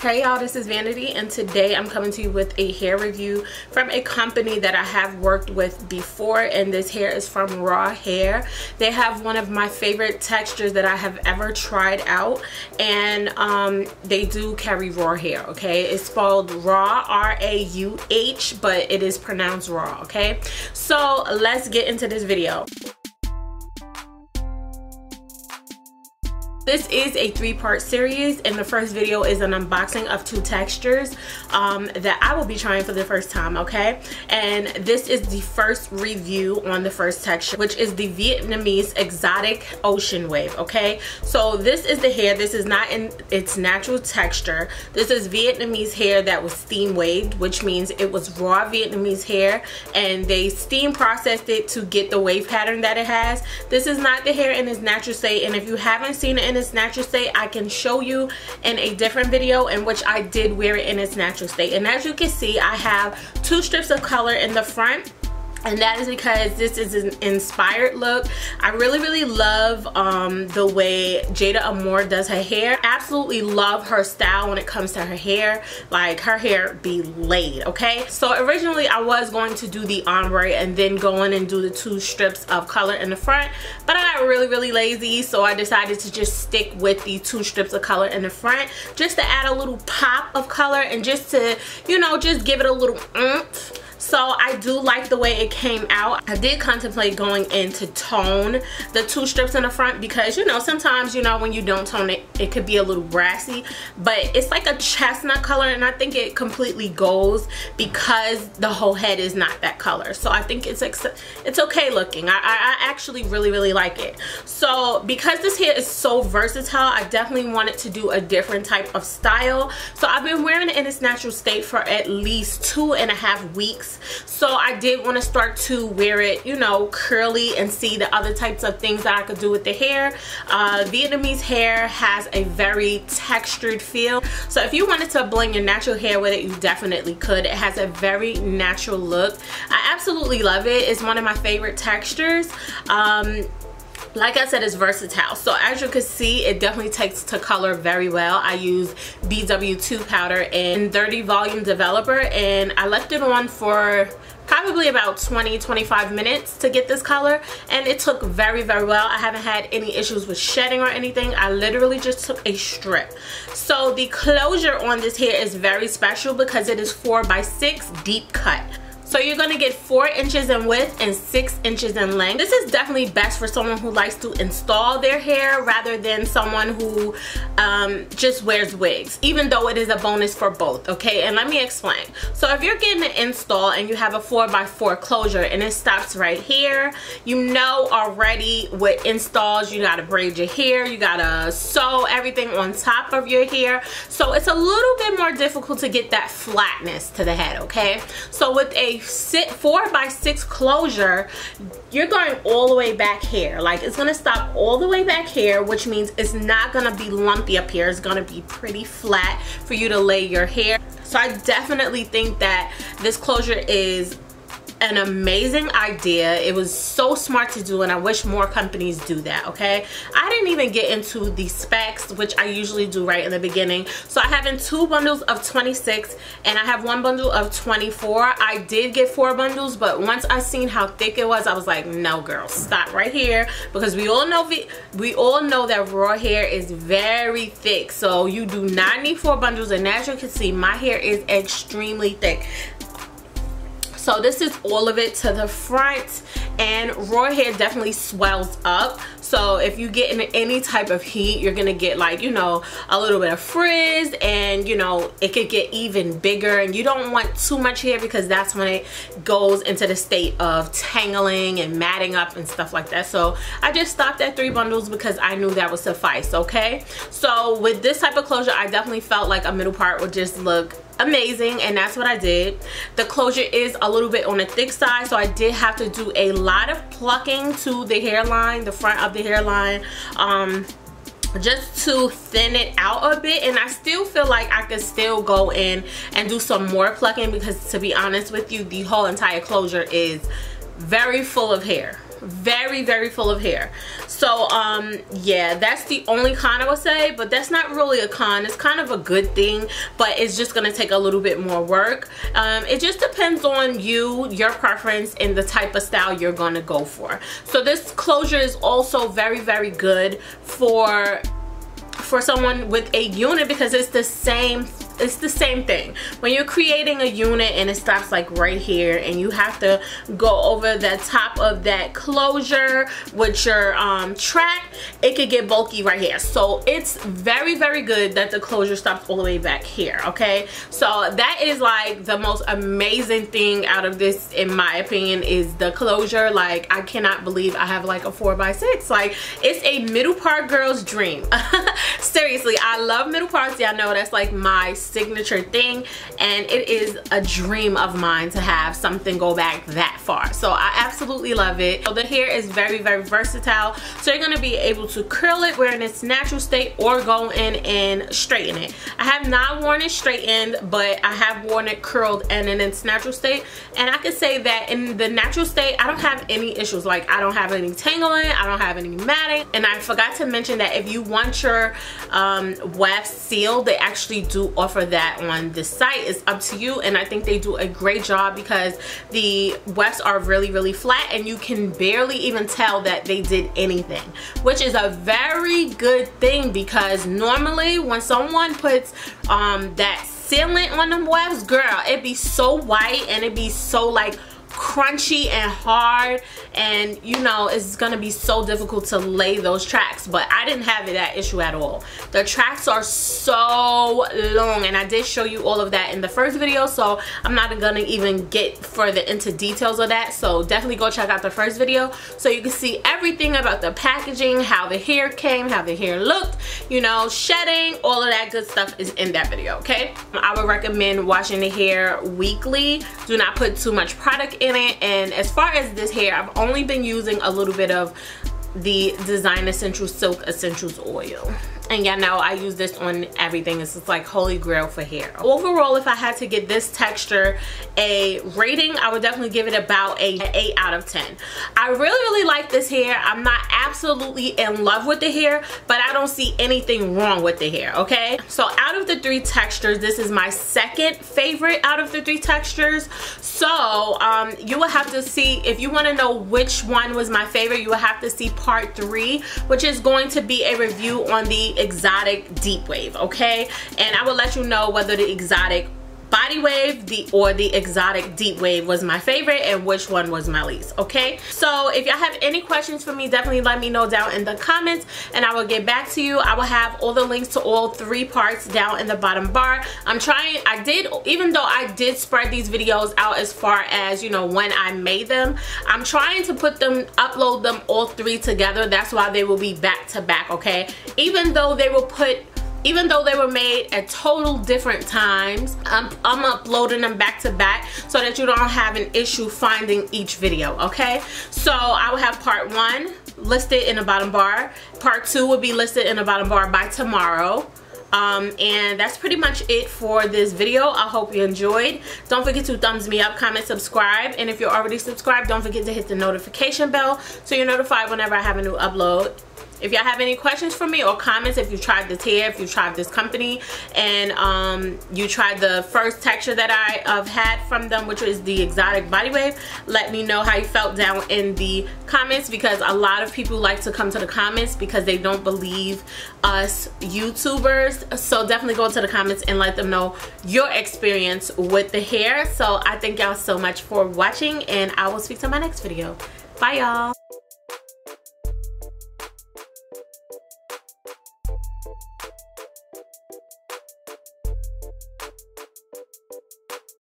Hey y'all, this is Vanity, and today I'm coming to you with a hair review from a company that I have worked with before, and this hair is from Rauh hair. They have one of my favorite textures that I have ever tried out, and they do carry Rauh hair, okay? It's spelled Rauh, R-A-U-H, but it is pronounced Rauh, okay? So let's get into this video. This is a three-part series, and the first video is an unboxing of two textures that I will be trying for the first time, okay? And this is the first review on the first texture, which is the Vietnamese Exotique Ocean Wave, okay? So this is the hair. This is not in its natural texture. This is Vietnamese hair that was steam waved, which means it was raw Vietnamese hair, and they steam processed it to get the wave pattern that it has. This is not the hair in its natural state, and if you haven't seen it in its natural state, I can show you in a different video in which I did wear it in its natural state. And as you can see, I have two strips of color in the front, and that is because this is an inspired look. I really love the way Jada Amore does her hair. Absolutely love her style when it comes to her hair. Like, her hair be laid, okay? So originally I was going to do the ombre and then go in and do the two strips of color in the front, but I got really lazy, so I decided to just stick with the two strips of color in the front, just to add a little pop of color and just to, you know, just give it a little oomph. So I do like the way it came out. I did contemplate going in to tone the two strips in the front because, you know, sometimes, you know, when you don't tone it, it could be a little brassy, but it's like a chestnut color, and I think it completely goes because the whole head is not that color. So I think it's okay looking. I actually really like it. So because this hair is so versatile, I definitely wanted to do a different type of style. So I've been wearing it in its natural state for at least 2.5 weeks. So I did want to start to wear it, you know, curly and see the other types of things that I could do with the hair. Vietnamese hair has a very textured feel. So if you wanted to blend your natural hair with it, you definitely could. It has a very natural look. I absolutely love it. It's one of my favorite textures. Like I said, it's versatile. So as you can see, it definitely takes to color very well. I use BW2 powder in 30 volume developer, and I left it on for probably about 20-25 minutes to get this color, and it took very well. I haven't had any issues with shedding or anything. I literally just took a strip. So the closure on this hair is very special because it is 4x6 deep cut. So you're gonna get 4 inches in width and 6 inches in length. This is definitely best for someone who likes to install their hair rather than someone who just wears wigs, even though it is a bonus for both, okay? And let me explain. So if you're getting an install and you have a 4x4 closure and it stops right here, you know already with installs, you gotta braid your hair, you gotta sew everything on top of your hair. So it's a little bit more difficult to get that flatness to the head, okay? So with a 4x6 closure, you're going all the way back here. Like, it's gonna stop all the way back here, which means it's not gonna be lumpy up here. It's gonna be pretty flat for you to lay your hair. So I definitely think that this closure is an amazing idea. It was so smart to do, and I wish more companies do that, okay? I didn't even get into the specs, which I usually do right in the beginning. So I have in 2 bundles of 26, and I have 1 bundle of 24. I did get 4 bundles, but once I seen how thick it was, I was like, no girl, stop right here, because we all know that Rauh hair is very thick. So you do not need 4 bundles, and as you can see, my hair is extremely thick. So this is all of it to the front, and Rauh hair definitely swells up. So if you get in any type of heat, you're gonna get, like, you know, a little bit of frizz, and, you know, it could get even bigger, and you don't want too much hair because that's when it goes into the state of tangling and matting up and stuff like that. So I just stopped at 3 bundles because I knew that would suffice, okay? So with this type of closure, I definitely felt like a middle part would just look amazing, and that's what I did. The closure is a little bit on the thick side, so I did have to do a lot of plucking to the hairline, the front of the hairline, just to thin it out a bit. And I still feel like I could still go in and do some more plucking because, to be honest with you, the whole entire closure is very full of hair, very full of hair. So yeah, that's the only con I would say, but that's not really a con. It's kind of a good thing, but it's just gonna take a little bit more work. It just depends on you, your preference, and the type of style you're gonna go for. So this closure is also very good for someone with a unit, because it's the same thing. When you're creating a unit and it stops like right here, and you have to go over the top of that closure with your track, it could get bulky right here. So it's very good that the closure stops all the way back here. Okay, so that is like the most amazing thing out of this, in my opinion, is the closure. Like, I cannot believe I have like a 4x6. Like, it's a middle part girl's dream. Seriously, I love middle parts. Y'all know that's like my signature thing, and it is a dream of mine to have something go back that far. So I absolutely love it. So the hair is very versatile, so you're going to be able to curl it where in its natural state, or go in and straighten it. I have not worn it straightened, but I have worn it curled and in its natural state, and I can say that in the natural state I don't have any issues. Like, I don't have any tangling, I don't have any matting. And I forgot to mention that if you want your wefts sealed, they actually do offer that on this site. It's up to you, and I think they do a great job, because the wefts are really flat, and you can barely even tell that they did anything, which is a very good thing, because normally when someone puts that sealant on them wefts, girl, it be so white and it be so like crunchy and hard, and you know, it's gonna be so difficult to lay those tracks. But I didn't have that issue at all. The tracks are so long, and I did show you all of that in the first video, so I'm not gonna even get further into details of that. So definitely go check out the first video so you can see everything about the packaging, how the hair came, how the hair looked, you know, shedding, all of that good stuff is in that video. Okay, I would recommend washing the hair weekly. Do not put too much product in it. And as far as this hair, I've only been using a little bit of the Design Essentials Silk Essentials oil, and y'all know I use this on everything. It's just like holy grail for hair. Overall, if I had to give this texture a rating, I would definitely give it about a 8 out of 10. I really like this hair. I'm not absolutely in love with the hair, but I don't see anything wrong with the hair. Okay, so out of the 3 textures, this is my second favorite out of the 3 textures. So you will have to see, if you want to know which one was my favorite, you will have to see part 3, which is going to be a review on the Exotic Deep Wave. Okay, and I will let you know whether the Exotic Body Wave or the Exotic Deep Wave was my favorite, and which one was my least. Okay, so if y'all have any questions for me, definitely let me know down in the comments, and I will get back to you. I will have all the links to all 3 parts down in the bottom bar. Even though I did spread these videos out as far as, you know, when I made them, I'm trying to upload them all 3 together. That's why they will be back to back. Okay, even though they were made at total different times, I'm uploading them back to back so that you don't have an issue finding each video. Okay, so I will have part 1 listed in the bottom bar. Part 2 will be listed in the bottom bar by tomorrow. And that's pretty much it for this video. I hope you enjoyed. Don't forget to thumbs me up, comment, subscribe, and if you're already subscribed, don't forget to hit the notification bell so you're notified whenever I have a new upload. If y'all have any questions for me or comments, if you tried this hair, if you tried this company, and you tried the first texture that I have had from them, which is the Exotic Body Wave, let me know how you felt down in the comments, because a lot of people like to come to the comments because they don't believe us YouTubers. So definitely go to the comments and let them know your experience with the hair. So I thank y'all so much for watching, and I will speak to my next video. Bye y'all.